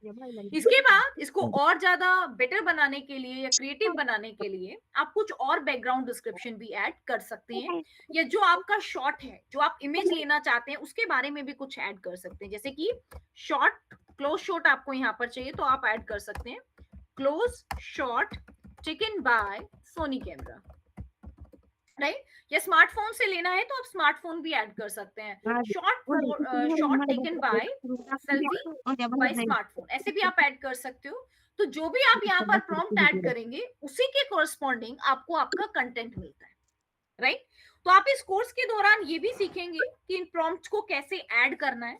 इसके बाद इसको और ज्यादा बेटर बनाने के लिए या क्रिएटिव बनाने के लिए आप कुछ और बैकग्राउंड डिस्क्रिप्शन भी ऐड कर सकते हैं, या जो आपका शॉट है, जो आप इमेज लेना चाहते हैं, उसके बारे में भी कुछ ऐड कर सकते हैं। जैसे कि शॉट, क्लोज शॉट आपको यहाँ पर चाहिए तो आप ऐड कर सकते हैं, close shot taken by Sony camera, right? या स्मार्टफोन से लेना है तो आप स्मार्टफोन भी ऐड कर सकते हैं। Shot taken by selfie by smartphone, ऐसे भी आप ऐड कर सकते हो। तो जो भी आप यहाँ पर प्रॉम्प्ट ऐड करेंगे उसी के कोरस्पॉन्डिंग आपको आपका कंटेंट मिलता है, राइट? तो आप इस कोर्स के दौरान ये भी सीखेंगे कि इन प्रॉम्प्ट्स को कैसे ऐड करना है,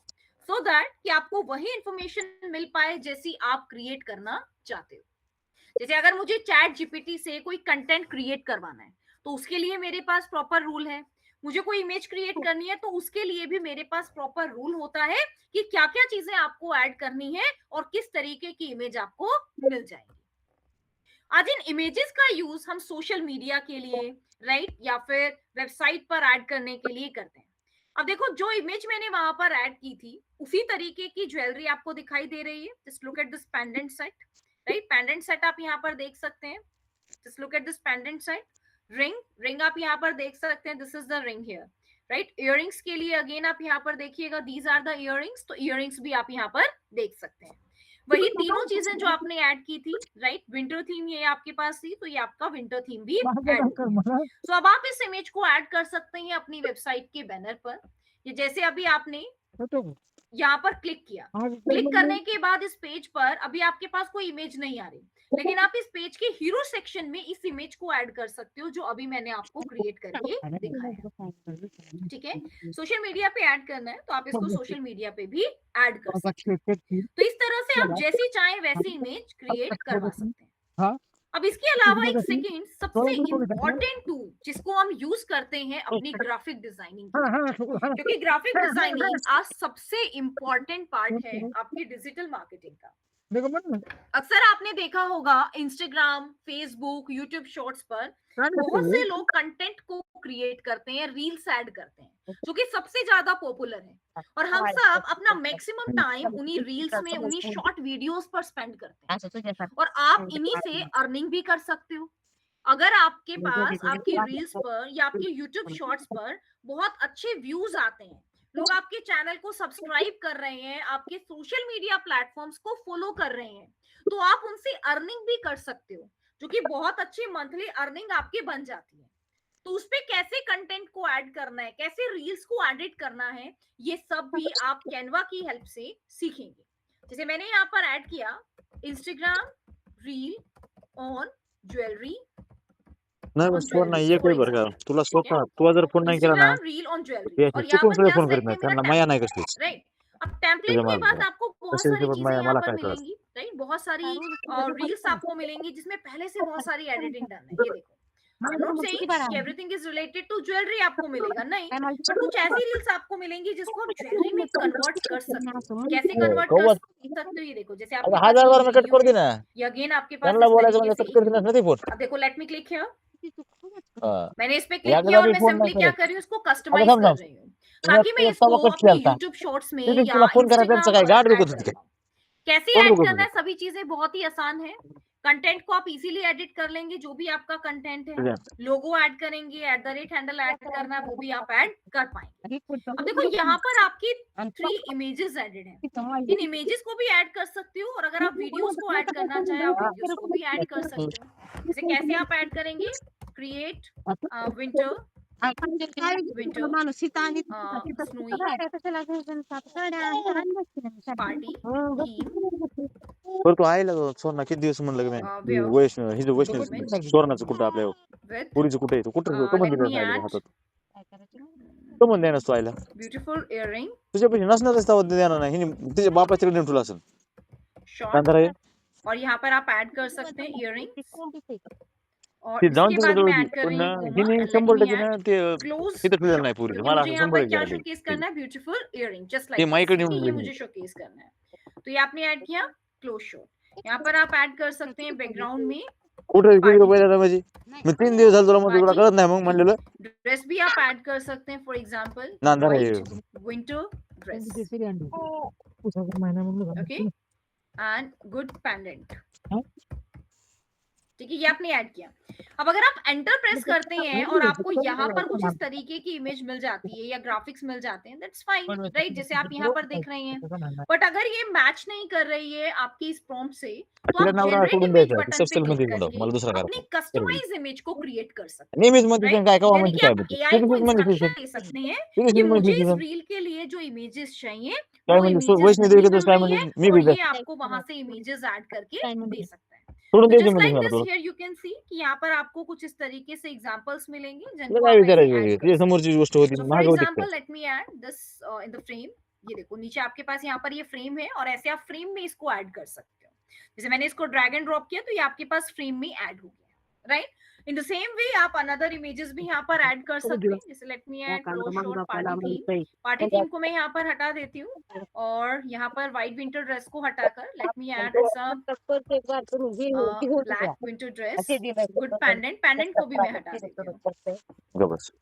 सो दैट कि आपको वही इंफॉर्मेशन मिल पाए जैसी आप क्रिएट करना चाहते हो। जैसे अगर मुझे चैट जीपीटी से कोई कंटेंट क्रिएट करवाना है तो उसके लिए मेरे पास प्रॉपर रूल है। मुझे कोई इमेज क्रिएट करनी है तो उसके लिए भी मेरे पास प्रॉपर रूल होता है कि क्या क्या चीजें आपको ऐड करनी है और किस तरीके की इमेज आपको मिल जाएगी। आज इन इमेजेस का यूज हम सोशल मीडिया के लिए, राइट, या फिर वेबसाइट पर ऐड करने के लिए करते हैं। अब देखो, जो इमेज मैंने वहां पर ऐड की थी उसी तरीके की ज्वेलरी आपको दिखाई दे रही है। Just look at this pendant set, right? Pendant set आप यहाँ पर देख सकते हैं। Just look at this pendant set. Ring आप यहाँ पर देख सकते हैं, this is the ring here, right? Earrings के लिए अगेन आप यहाँ पर देखिएगा, दीज आर द इयररिंग्स। तो इयररिंग्स भी आप यहाँ पर देख सकते हैं। वही तीनों चीजें जो आपने ऐड की थी, राइट? विंटर थीम ये आपके पास थी तो ये आपका विंटर थीम भी ऐड हो गया। तो अब आप इस इमेज को ऐड कर सकते हैं अपनी वेबसाइट के बैनर पर। ये जैसे अभी आपने यहाँ पर क्लिक किया, क्लिक करने के बाद इस पेज पर अभी आपके पास कोई इमेज नहीं आ रही, लेकिन आप इस पेज के हीरो सेक्शन में इस इमेज को ऐड कर सकते हो जो अभी मैंने आपको क्रिएट करके दिखाया। ठीक है, सोशल मीडिया पे ऐड करना है तो आप इसको सोशल मीडिया पे भी ऐड कर सकते हैं। तो इस तरह से आप जैसी चाहें वैसी इमेज क्रिएट करवा सकते हैं। अब इसके अलावा एक सेकेंड सबसे इम्पोर्टेंट टूल जिसको हम यूज करते हैं अपनी ग्राफिक डिजाइनिंग, क्योंकि ग्राफिक डिजाइनिंग आज सबसे इम्पोर्टेंट पार्ट है आपकी डिजिटल मार्केटिंग का। अक्सर आपने देखा होगा इंस्टाग्राम, फेसबुक, यूट्यूब शॉर्ट्स पर बहुत से लोग कंटेंट को क्रिएट करते हैं, रील्स ऐड करते हैं, जो कि सबसे ज्यादा पॉपुलर है। और हम सब अपना मैक्सिमम टाइम उन्हीं रील्स में, उन्हीं शॉर्ट वीडियोस पर स्पेंड करते हैं, और आप इन्हीं से अर्निंग भी कर सकते हो। अगर आपके पास आपकी रील्स पर या आपके यूट्यूब शॉर्ट्स पर बहुत अच्छे व्यूज आते हैं, लोग आपके चैनल को सब्सक्राइब कर रहे हैं, आपके सोशल मीडिया प्लेटफॉर्म्स को फॉलो कर रहे हैं, तो आप उनसे अर्निंग भी कर सकते हो, जो कि बहुत अच्छी मंथली अर्निंग आपकी बन जाती है। तो उस पे कैसे कंटेंट को ऐड करना है, कैसे रील्स को एडिट करना है, ये सब भी आप कैनवा की हेल्प से सीखेंगे। जैसे मैंने यहाँ पर ऐड किया इंस्टाग्राम रील ऑन ज्वेलरी,
नाही बस फोन नाही एकही बरं का तुला स्वतः तू जर फोन नाही केला ना
रील ऑन ज्वेलरी,
ते
और यहाँ
चुकून
पर
सुद्धा
क्या
फोन करीत
सेलेक्ट
नाही
है
त्यांना
मेरा
माया
टेम्पलेट,
नाही कसलीच
राइट? अब टेम्पलेट
तुझ्या
के बाद
मागं
आपको बहुत
तसेच
सारी
ते
चीजें
माया
यहाँ
मला
पर
काय कळत
मिलेंगी, राइट? बहुत सारी रील्स आपको मिलेंगी जिसमें पहले से बहुत सारी एडिटिंग डन है। ये देखो, I'm not saying कि everything is related to jewellery आपको मिलेगा, नहीं, बट कुछ ऐसी रील्स आपको मिलेंगी जिसको आप ज्वेलरी में कन्वर्ट कर सकते हो। कैसे कन्वर्ट कर
कौवा
सकते हो? ये देखो, जैसे
अगं
आपके
हजार
पास
बार मैं कट कर दी ना
ये अगेन आपके पास
त्यांना
इस
बोलायचं
तरीके
म्हणजे
से
कट कर दिनास नाही फोन
अब देखो, लेट मी क्लिक हियर।
हां
मैंने इस पे क्लिक किया
एकदा
और
बी
मैं
फोन
सिंपली
नाही
क्या
करत
कर रही हूँ, इसको
आता
कस्टमाइज
समजा
कर रही हूँ ताकि मैं इसको
कट
अपने
केलता
यूट्यूब शॉर्ट्स में
तिथे
या
तुला फोन करायचा
इंस्टाग्राम
त्यांचं काय
पर
गाठ
ऐड
दुखत
कर
होती
पाऊँ। कैसे
कोण
ऐड
दुखत
करना
होती
है, सभी चीजें बहुत ही आसान है। कंटेंट को आप इजीली एडिट कर लेंगे, जो भी आपका कंटेंट है, लोगो ऐड करेंगे, @ हैंडल ऐड करना है, वो भी आप ऐड कर पाएंगे। अब देखो, यहाँ पर आपकी 3 इमेजेस एडेड हैं। इन इमेजेस को भी ऐड कर सकते हो, और अगर आप वीडियोस को ऐड करना चाहे आप वीडियोस को भी ऐड कर सकते हो। जैसे कैसे आप ऐड करेंगे, क्रिएट विंटर
माणूस सीता आणि
स्नोई पार्टी थीम
बरं तू आईला सोना किती दिवस म्हणलं मी
where
वैष्णव हिचं वैष्णव
document
सुवर्णाचं कुठं आपल्या
with
पुरीचं कुठे आहे? तू कुठं
let
कमन
me
दिलं
add
हातात कमन देणार तू आईला
beautiful earring,
तुझ्यापाशी नसणारच तेव्हा देणार नाही हिने तिच्या बापाच्याकडे नेऊन ठेवलं असेल
short,
नंतर हे
और यहाँ पर आप ऐड कर सकते हैं earrings और
ते जाऊन
इसके बाद
तिकडे
मैं ऐड कर
पण
रही हूँ कोमल
हिने
and let
100%
me
ना
add
ते
close
तिथं ठेवलेलं
shot
नाही पुरीचं
क्योंकि
मला
मुझे
असं
यहाँ
100
पर क्या
guarantee.
शोकेस करना है ब्यूटीफुल इयरिंग जस्ट
ते
लाइक
माईकडे
ये
नेऊन
मुझे शोकेस करना है तो ये आपने ऐड किया क्लोज शॉट यहाँ पर आप ऐड कर सकते हैं बैकग्राउंड में
कुठे किती
पार्टी
रुपये देता माझी मी 3 दिवस झाले तुला म्हणतो तुला कळत नाही मग म्हणलेलं
ड्रेस भी आप ऐड कर सकते हैं फॉर एग्जांपल
नांदर आहे
white winter dress okay and good pendant ठीक है ये आपने ऐड किया अब अगर आप एंटर प्रेस करते हैं और आपको यहाँ पर कुछ इस तरीके की इमेज मिल जाती है या ग्राफिक्स मिल जाते हैं दैट्स फाइन राइट जैसे आप यहाँ पर देख रहे हैं बट अगर ये मैच नहीं कर रही है आपकी इस प्रॉम्प्ट से तो आप जनरेट इमेज बटन पे क्लिक करके अपनी कस्टमाइज इमेज को क्रिएट कर सकते हैं
नेहमीच मध्ये
right?
काय काय
यानी कि आप AI को इंस्ट्रक्शन दे सकते हैं कि मुझे इस
म्हणजे
रील के लिए जो इमेजेस चाहिए
काय
वो
म्हणजे
इमेजेस
वैष्णवी देवी
मिल
काय
रही है
म्हणजे मी
और
बी
ये आपको वहां से इमेजेस ऐड करके दे सकता है
सोडून
तो
द्यायची
just
म्हणजे
like
मला
this
तुला
here you can see कि यहाँ पर आपको कुछ इस तरीके से एग्जांपल्स मिलेंगे
तुला
जिनको
काय
आप ऐसे
विचारायचं
ऐड
होती
कर
तुझ्या
सकते
समोरची गोष्ट होती
हैं। So for
महाग होती
example let me add this in the frame ये देखो नीचे आपके पास यहाँ पर ये फ्रेम है और ऐसे आप फ्रेम में इसको ऐड कर सकते हो जैसे मैंने इसको ड्रैग एंड ड्रॉप किया तो ये आपके पास फ्रेम में ऐड हो गया right in the same way आप अनदर इमेजेस भी यहाँ पर ऐड कर सकते हैं जैसे late me add close shot party theme को मैं यहाँ पर हटा देती हूँ और यहाँ पर व्हाइट विंटर ड्रेस को हटाकर let me add some black winter dress good pendant को भी मैं हटा देती हूँ
बस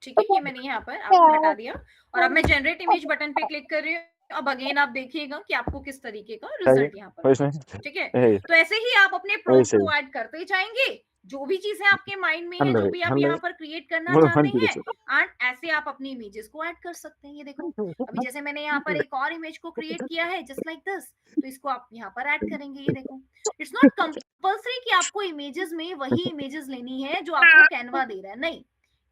ठीक है ये मैंने यहाँ पर आपको हटा दिया और अब मैं जनरेट इमेज बटन पे क्लिक कर रही हूँ अब अगेन आप देखिएगा कि आपको किस तरीके का रिजल्ट यहाँ पर ठीक है तो ऐसे ही आप अपने प्रॉम्प्ट को ऐड करते जाएंगे जो भी चीजें आपके माइंड में है जो भी आप यहाँ पर क्रिएट करना चाहते हैं एंड ऐसे आप अपनी इमेजेस को ऐड कर सकते हैं ये देखो अभी जैसे मैंने यहाँ पर एक और इमेज को क्रिएट किया है जस्ट लाइक दिस तो इसको आप यहाँ पर ऐड करेंगे ये देखो इट्स नॉट कंपल्सरी कि आपको इमेजेस में वही इमेजेस लेनी है जो आपको कैनवा दे रहा है नहीं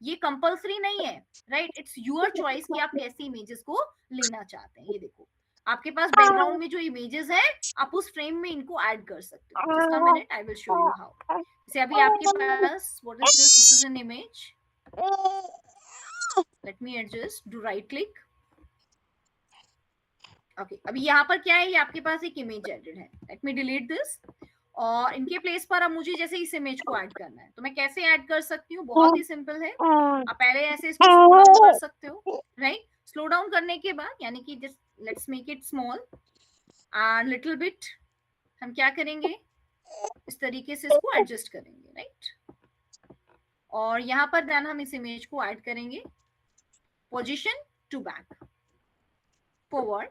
ये कंपल्सरी नहीं है राइट इट्स योर चॉइस कि आप कैसी इमेजेस को लेना चाहते हैं ये देखो आपके पास बैकग्राउंड में जो इमेजेस है आप उस फ्रेम में इनको ऐड कर सकते हो just a minute I will show you how जैसे अभी आपके पास what is this is an image let me adjust do right click okay अभी यहाँ पर क्या है ये आपके पास एक इमेज एडेड है लेट मी डिलीट दिस और इनके प्लेस पर अब मुझे जैसे इस इमेज को ऐड करना है तो मैं कैसे ऐड कर सकती हूँ बहुत ही सिंपल है आप पहले ऐसे इसको स्लो डाउन कर सकते हो राइट स्लो डाउन करने के बाद यानी कि just let's make it small and little bit हम क्या करेंगे इस तरीके से इसको एडजस्ट करेंगे राइट और यहाँ पर देन हम इस इमेज को ऐड करेंगे पोजीशन टू बैक फॉरवर्ड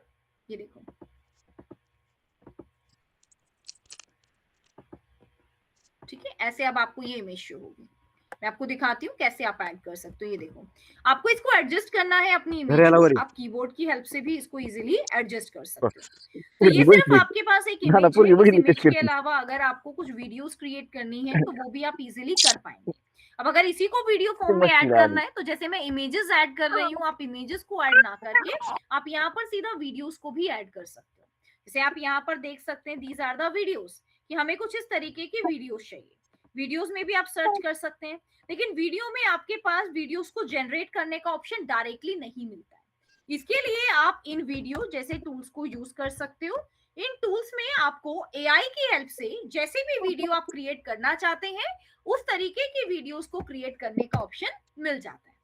ये देखो ठीक है ऐसे अब आपको ये इमेज शो होगी मैं आपको दिखाती हूँ कैसे आप ऐड कर सकते हो ये देखो आपको इसको एडजस्ट करना है अपनी इमेज को आप कीबोर्ड की हेल्प से भी इसको इजीली एडजस्ट कर सकते हो तो ये सिर्फ आपके पास एक इमेज है इस इमेज के अलावा अगर आपको कुछ वीडियोस क्रिएट करनी है तो वो भी आप इजीली कर पाएंगे अब अगर इसी को वीडियो फॉर्म में ऐड करना है तो जैसे मैं इमेजेस ऐड कर रही हूँ आप इमेजेस को ऐड ना करके आप यहाँ पर सीधा वीडियोस को भी ऐड कर सकते हो जैसे आप यहाँ पर देख सकते हैं दीज आर द वीडियोस कि हमें कुछ इस तरीके की वीडियोस चाहिए वीडियोस में भी आप सर्च कर सकते हैं लेकिन वीडियो में आपके पास वीडियोस को जनरेट करने का ऑप्शन डायरेक्टली नहीं मिलता है इसके लिए आप इन वीडियो जैसे टूल्स को यूज कर सकते हो इन टूल्स में आपको AI की हेल्प से जैसे भी वीडियो आप क्रिएट करना चाहते हैं उस तरीके की वीडियोस को क्रिएट करने का ऑप्शन मिल जाता है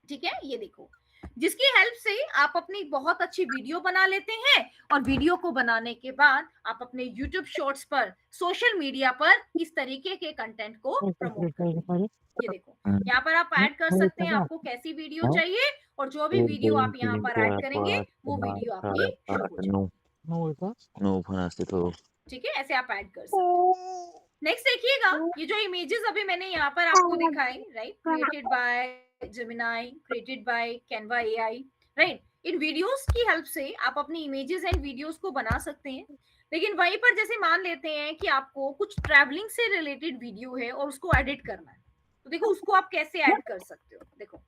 ठीक है ये देखो जिसकी हेल्प से आप अपनी बहुत अच्छी वीडियो बना लेते हैं और वीडियो को बनाने के बाद आप अपने YouTube शॉर्ट्स पर सोशल मीडिया पर इस तरीके के कंटेंट को प्रमोट करते हैं ये देखो यहाँ पर आप ऐड कर सकते हैं आपको कैसी वीडियो चाहिए और जो भी वीडियो आप यहाँ पर ऐड करेंगे वो वीडियो आपकी शो हो जाएगी ठीक है ऐसे आप ऐड कर सकते हैं नेक्स्ट देखिएगा ये जो इमेजेस अभी मैंने यहाँ पर आपको दिखाए right created by Gemini created by Canva AI right in videos की हेल्प से आप अपनी इमेजेस एंड वीडियोस को बना सकते हैं लेकिन वहीं पर जैसे मान लेते हैं कि आपको कुछ ट्रैवलिंग से रिलेटेड वीडियो है और उसको एडिट करना है तो देखो उसको आप कैसे ऐड कर सकते हो देखो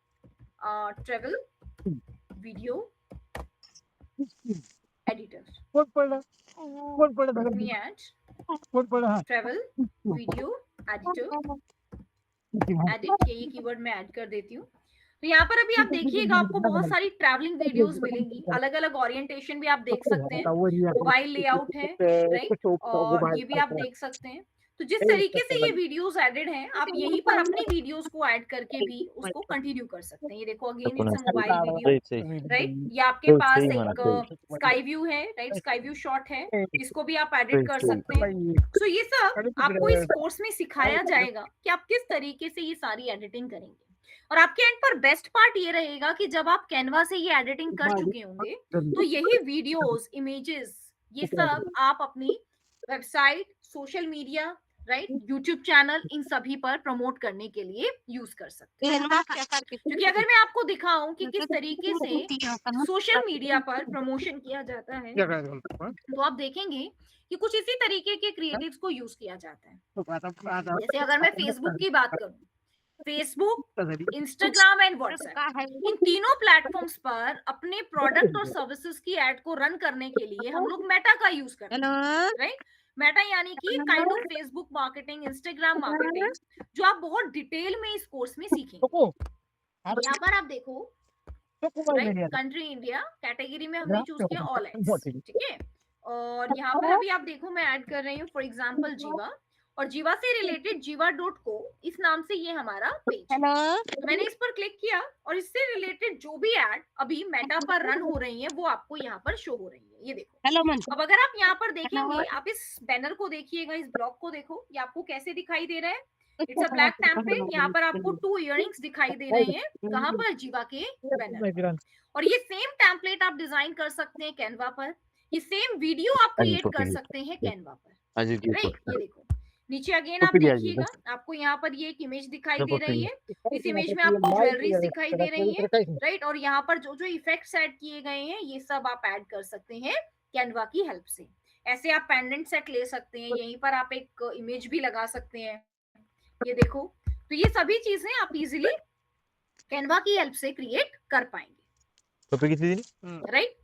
travel video editor let me add travel video editor edit, ये कीवर्ड मैं ऐड कर देती हूँ। तो यहाँ पर अभी आप देखिएगा आपको बहुत सारी ट्रैवलिंग वीडियोस मिलेंगी, अलग अलग ओरिएंटेशन भी आप देख सकते हैं, मोबाइल लेआउट है, राइट, और ये भी आप देख सकते हैं। तो जिस तरीके से ये वीडियोस एडेड हैं, आप यहीं पर अपनी वीडियोस को ऐड करके भी उसको कंटिन्यू कर सकते हैं। ये देखो again it's a mobile video,
सही सही
राइट, ये आपके पास
सही
एक
माना, सही
स्काई व्यू है, राइट, स्काई व्यू शॉट है, इसको भी आप एडिट
सही
कर
सही
सकते हैं। सो ये सब आपको इस कोर्स में सिखाया जाएगा कि आप किस तरीके से ये सारी एडिटिंग करेंगे। और आपके एंड पर बेस्ट पार्ट ये रहेगा कि जब आप कैनवा से ये एडिटिंग कर चुके होंगे तो यही वीडियोस, इमेजेस, ये सब आप अपनी website, social media, right, YouTube channel, इन सभी पर प्रमोट करने के लिए यूज कर सकते हैं। क्योंकि अगर मैं आपको दिखाऊं कि किस तरीके से सोशल मीडिया पर प्रमोशन किया जाता है तो आप देखेंगे कि कुछ इसी तरीके के क्रिएटिव्स को यूज किया जाता है। जैसे अगर मैं फेसबुक की बात करूं, फेसबुक, इंस्टाग्राम एंड व्हाट्सएप, इन तीनों प्लेटफॉर्म्स पर अपने प्रोडक्ट और सर्विसेज की एड को रन करने के लिए हम लोग मेटा का यूज करते हैं, राइट। मेटा यानी कि kind of Facebook marketing, Instagram marketing, जो आप बहुत डिटेल में इस कोर्स में सीखेंगे। यहाँ पर आप देखो, राइट, कंट्री इंडिया, कैटेगरी में हमने चूज किया ऑल एक्स, ठीक है। और यहाँ पर अभी आप देखो मैं ऐड कर रही हूँ फॉर एग्जांपल जीवा, और जीवा से रिलेटेड jiva.co इस नाम से ये हमारा पेज है। तो मैंने इस पर क्लिक किया और इससे रिलेटेड जो भी एड अभी मेटा पर रन हो रही है वो आपको यहाँ पर शो हो रही है। ये देखो, अब अगर आप यहाँ पर देखेंगे, आप इस बैनर को देखिएगा, इस ब्लॉक को देखो, ये आपको कैसे दिखाई दे रहा है। इट्स अ ब्लैक टेम्पलेट, यहाँ पर आपको 2 इयररिंग्स दिखाई दे रहे हैं, कहाँ पर, जीवा के बैनर पर। और ये सेम टेम्पलेट आप डिजाइन कर सकते हैं कैनवा पर, ये सेम वीडियो आप क्रिएट कर सकते हैं कैनवा पर, राइट। ये देखो नीचे अगेन आप देखिएगा, आपको यहाँ पर ये एक इमेज दिखाई दे रही है, इस इमेज में आपको ज्वेलरीज दिखाई दे रही है, राइट। और यहाँ पर जो जो इफेक्ट्स ऐड किए गए हैं ये सब आप ऐड कर सकते हैं कैनवा की हेल्प से। ऐसे आप पेंडेंट सेट ले सकते हैं, यहीं पर आप एक इमेज भी लगा सकते हैं, ये देखो। तो ये सभी चीजें आप इजीली कैनवा की हेल्प से क्रिएट कर पाएंगे, राइट।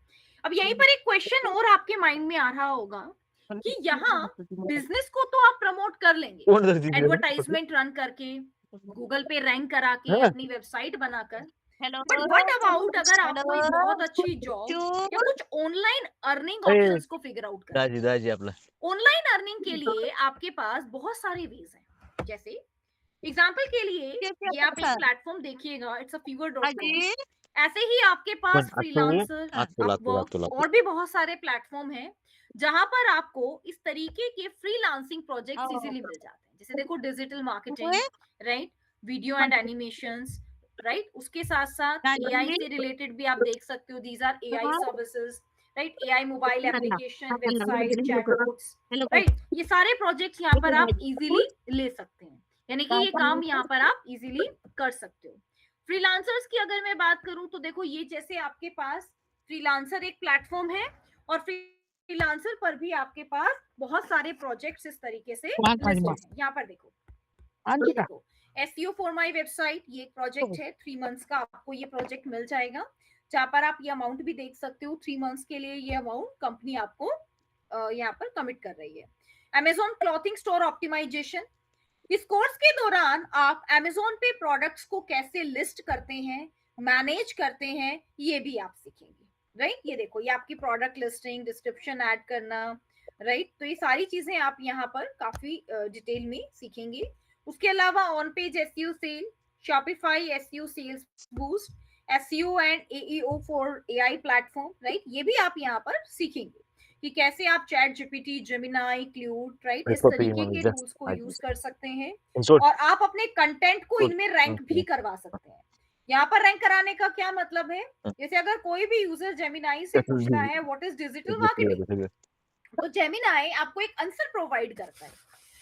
अब यहीं पर एक क्वेश्चन और आपके माइंड में आ रहा होगा कि यहाँ बिजनेस को तो आप प्रमोट कर लेंगे, एडवर्टाइजमेंट रन करके, गूगल पे रैंक करा के, अपनी वेबसाइट बनाकर, बट व्हाट अबाउट अगर आप कोई बहुत अच्छी जॉब या कुछ ऑनलाइन अर्निंग ऑप्शंस को फिगर आउट करें। ऑनलाइन अर्निंग के लिए आपके पास बहुत सारे वेज हैं। जैसे एग्जाम्पल के लिए ये आप एक प्लेटफॉर्म देखिएगा, इट्स अ fiverr.com। ऐसे ही आपके पास फ्रीलांसर, अपवर्क और भी बहुत सारे प्लेटफॉर्म हैं जहां पर आपको इस तरीके के फ्रीलांसिंग प्रोजेक्ट्स इजीली मिल जाते हैं। जैसे देखो digital marketing, right, video and animations, right, उसके साथ साथ एआई से रिलेटेड भी आप देख सकते हो, these are AI services, right, AI mobile application, website, chatbots, right. ये सारे प्रोजेक्ट्स यहाँ पर आप इजीली ले सकते हैं, यानी कि ये काम यहाँ पर आप इजीली कर सकते हो। फ्रीलांसर्स की अगर मैं बात करूं तो देखो, ये जैसे आपके पास फ्रीलांसर एक प्लेटफॉर्म है और फ्रीलांसर पर भी आपके पास बहुत सारे प्रोजेक्ट्स इस तरीके से लिस्टेड हैं। यहाँ पर देखो, ये देखो SEO फॉर माय वेबसाइट, ये एक प्रोजेक्ट है, 3 मंथ्स का आपको ये प्रोजेक्ट मिल जाएगा, जहां पर आप ये अमाउंट भी देख सकते हो, 3 मंथ्स के लिए ये अमाउंट कंपनी आपको यहाँ पर कमिट कर रही है। Amazon क्लॉथिंग स्टोर ऑप्टिमाइजेशन, इस कोर्स के दौरान आप Amazon पे प्रोडक्ट्स को कैसे लिस्ट करते हैं, मैनेज करते हैं, ये भी आप सीखेंगे, राइट। ये देखो, ये आपकी प्रोडक्ट लिस्टिंग, डिस्क्रिप्शन ऐड करना, राइट। तो ये सारी चीजें आप यहाँ पर काफी डिटेल में सीखेंगे। उसके अलावा on page SEO sell, Shopify SEO sales boost, SEO and AEO for AI platform, right, ये भी आप यहाँ पर सीखेंगे कि कैसे आप chat GPT, Gemini, Claude, right, इस तरीके के टूल्स को यूज कर सकते हैं और आप अपने कंटेंट को इनमें रैंक भी करवा सकते हैं। यहाँ पर रैंक कराने का क्या मतलब है, जैसे अगर कोई भी यूजर जेमिनाई से पूछता है व्हाट इज डिजिटल मार्केटिंग, तो जेमिनाई आपको एक आंसर प्रोवाइड करता है,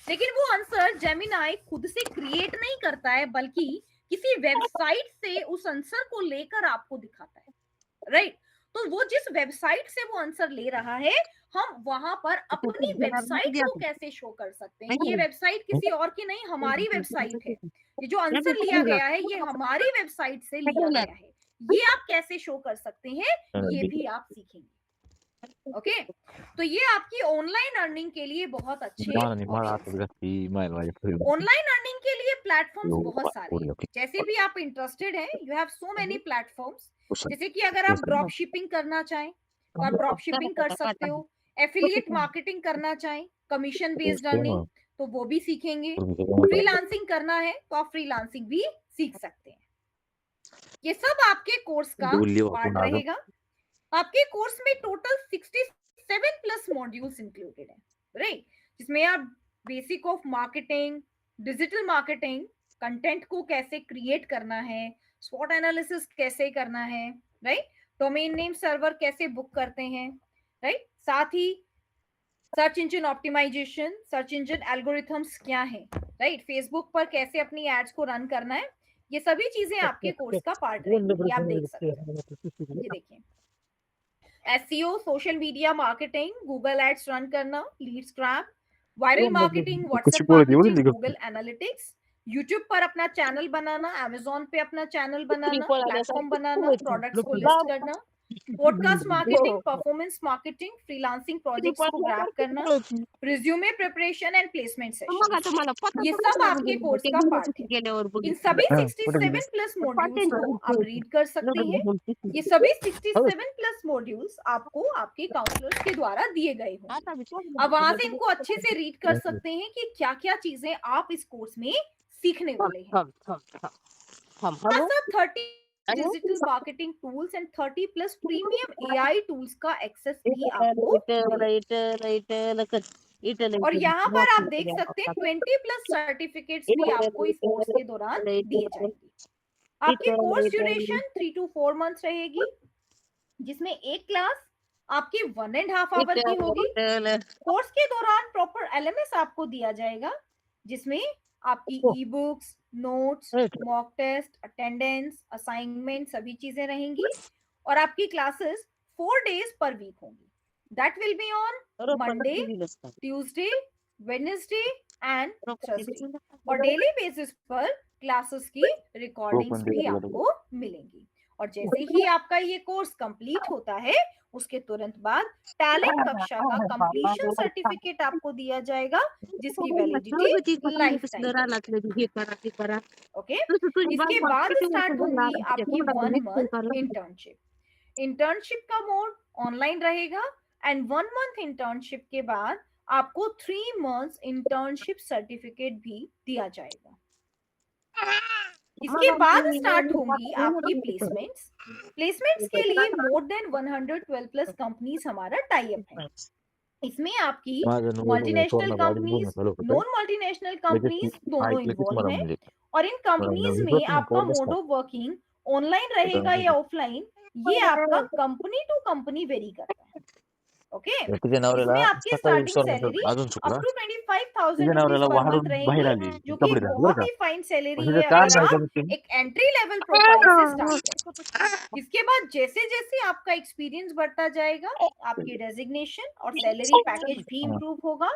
लेकिन वो आंसर जेमिनाई खुद से क्रिएट नहीं करता है, बल्कि किसी वेबसाइट से उस आंसर को लेकर आपको दिखाता है, राइट। तो वो जिस वेबसाइट से वो आंसर ले रहा है, हम वहां पर अपनी वेबसाइट को कैसे शो कर सकते हैं। ये वेबसाइट किसी और की नहीं, हमारी वेबसाइट है, ये जो आंसर लिया गया है ये हमारी वेबसाइट से लिया गया है, ये आप कैसे शो कर सकते हैं, ये भी आप सीखेंगे, ओके, तो ये आपकी ऑनलाइन अर्निंग के लिए बहुत अच्छे
मला नाही मला
ऑप्शंस
आता
हैं।
ती माहिती माझ्या पुढे
ऑनलाइन अर्निंग के लिए प्लेटफॉर्म्स
हो
बहुत सारे हैं।
ओके
जैसे भी आप इंटरेस्टेड हैं, you have so many platforms.
उस
जैसे कि अगर आप ड्रॉप शिपिंग करना चाहें तो आप ड्रॉप शिपिंग कर सकते हो। एफिलिएट मार्केटिंग करना चाहें, कमीशन बेस्ड अर्निंग, तो वो भी सीखेंगे। फ्रीलांसिंग करना है तो आप फ्रीलांसिंग भी सीख सकते हैं। ये सब आपके कोर्स का
बोलली
पार्ट
आपण
रहेगा। आपके कोर्स में टोटल 67 प्लस मॉड्यूल्स इंक्लूडेड है, राइट, जिसमें आप basic of marketing, digital marketing, content को कैसे क्रिएट करना है, स्वॉट एनालिसिस कैसे करना है, राइट, डोमेन नेम सर्वर कैसे बुक करते हैं, राइट, साथ ही search engine optimisation, search engine algorithms क्या है, राइट, फेसबुक पर कैसे अपनी एड्स को रन करना है, ये सभी चीजें आपके कोर्स का पार्ट रहेंगी। ये आप देख सकते हैं, ये देखिए, SEO, social media marketing, Google ads run करना, लीड्स क्रैप, वायरल मार्केटिंग,
कुछ
व्हाट्सएप
बोल दी
मार्केटिंग,
बोलली
गूगल एनालिटिक्स, यूट्यूब पर अपना चैनल बनाना, अमेजोन पे अपना चैनल बनाना, प्लेटफॉर्म बनाना, प्रोडक्ट्स को लिस्ट करना, podcast marketing, performance marketing, freelancing projects को ग्रैब करना, रिज्यूमे प्रिपरेशन एंड प्लेसमेंट
मग आता
सेशंस,
मला पता
ये
पण
सब
नाही
आपके
म्हणजे
कोर्स
ते
का
गेल्या
पार्ट
वर्षी
है।
गेल्यावर
इन
बघितलं.
सभी
कुठे गेली
67 प्लस मॉड्यूल्स
पाटेल
को आप रीड कर सकते हैं। ये सभी 67 प्लस मॉड्यूल्स आपको आपके काउंसलर्स के द्वारा दिए गए होंगे।
आता विचार
अब वहां से इनको अच्छे से रीड कर सकते हैं कि क्या क्या चीजें आप इस कोर्स में सीखने वाले हैं।
Hello
30 digital marketing tools and 30 plus premium AI tools का एक्सेस भी आपको मिलेगा। और यहाँ पर आप देख सकते हैं 20 प्लस सर्टिफिकेट्स भी आपको इस कोर्स के दौरान दिए जाएंगे। आपकी कोर्स ड्यूरेशन 3 to 4 मंथ्स रहेगी, जिसमें एक क्लास आपकी 1.5 आवर की होगी। कोर्स के दौरान प्रॉपर एलएमएस आपको दिया जाएगा, जिसमें आपकी e books, notes, mock test, attendance, assignment सभी चीजें रहेंगी। और आपकी क्लासेस 4 डेज पर वीक होंगी। That will be on Monday, Tuesday, Wednesday and Thursday. और डेली बेसिस पर क्लासेस की रिकॉर्डिंग्स भी आपको मिलेंगी। और जैसे ही आपका ये कोर्स कंप्लीट होता है, उसके तुरंत बाद टैलेंट कक्षा का कंप्लीशन सर्टिफिकेट आपको दिया जाएगा, जिसकी वैलिडिटी लाइफ टाइम। ओके, इसके बाद स्टार्ट होगी आपकी 1 मंथ इंटर्नशिप। इंटर्नशिप का मोड ऑनलाइन रहेगा एंड 1 मंथ इंटर्नशिप के बाद आपको 3 मंथ्स इंटर्नशिप सर्टिफिकेट भी दिया जाएगा। इसके बाद स्टार्ट होंगी आपकी प्लेसमेंट्स। प्लेसमेंट्स के लिए मोर देन 112 प्लस कंपनीज हमारा टाई अप है। इसमें आपकी multinational companies, non multinational companies दोनों इन्वॉल्व हैं। और इन कंपनीज में आपका मोड ऑफ वर्किंग ऑनलाइन रहेगा या ऑफलाइन, ये आपका कंपनी टू कंपनी वेरी करता है। ओके,
तिच्या नवऱ्याला
इसमें आपकी
सकाळी
स्टार्टिंग
विचारलं
सैलरी
अजून
अप
चुकला
टू 25,000
तिच्या
रुपीज
नवऱ्याला
पर मंथ
वाढून बाहेर
रहेंगी,
आली
जो कि
कपडे घालून बरं
बहुत
का
ही फाइन सैलरी
तिचं
है
काम
अगर
काय
आप
करते
एक एंट्री लेवल प्रोफाइल से स्टार्ट करें। इसके बाद जैसे जैसे आपका एक्सपीरियंस बढ़ता जाएगा, आपकी डेजिग्नेशन और सैलरी पैकेज भी इम्प्रूव होगा।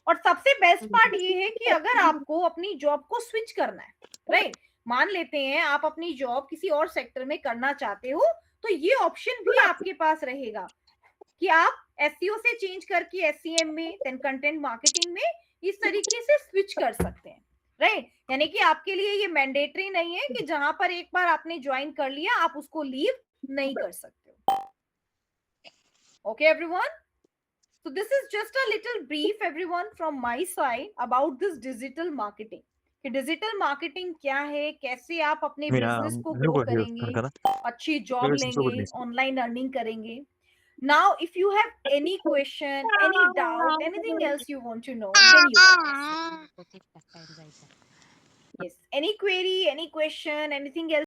और सबसे बेस्ट पार्ट ये है कि अगर आपको अपनी जॉब को स्विच करना है, राइट, मान लेते हैं आप अपनी जॉब किसी और सेक्टर में करना चाहते हो, तो ये ऑप्शन भी आपके पास रहेगा कि आप एसईओ से चेंज करके एसईएम में, देन कंटेंट मार्केटिंग में इस तरीके से स्विच कर सकते हैं, राइट। यानी कि आपके लिए ये मैंडेटरी नहीं है कि जहां पर एक बार आपने ज्वाइन कर लिया आप उसको लीव नहीं कर सकते हो। Okay everyone, so this is just a little brief everyone from my side about this digital marketing कि डिजिटल मार्केटिंग क्या है, कैसे आप अपने
मी
बिजनेस को
नको
ग्रो
हे
करेंगे,
करा
अच्छी जॉब
व्यवस्थित
लेंगे,
सोबत नाही
ऑनलाइन अर्निंग करेंगे। Now, if you have any question, any doubt, anything else you want to know, then you can ask me. Yes, any query, any question, anything else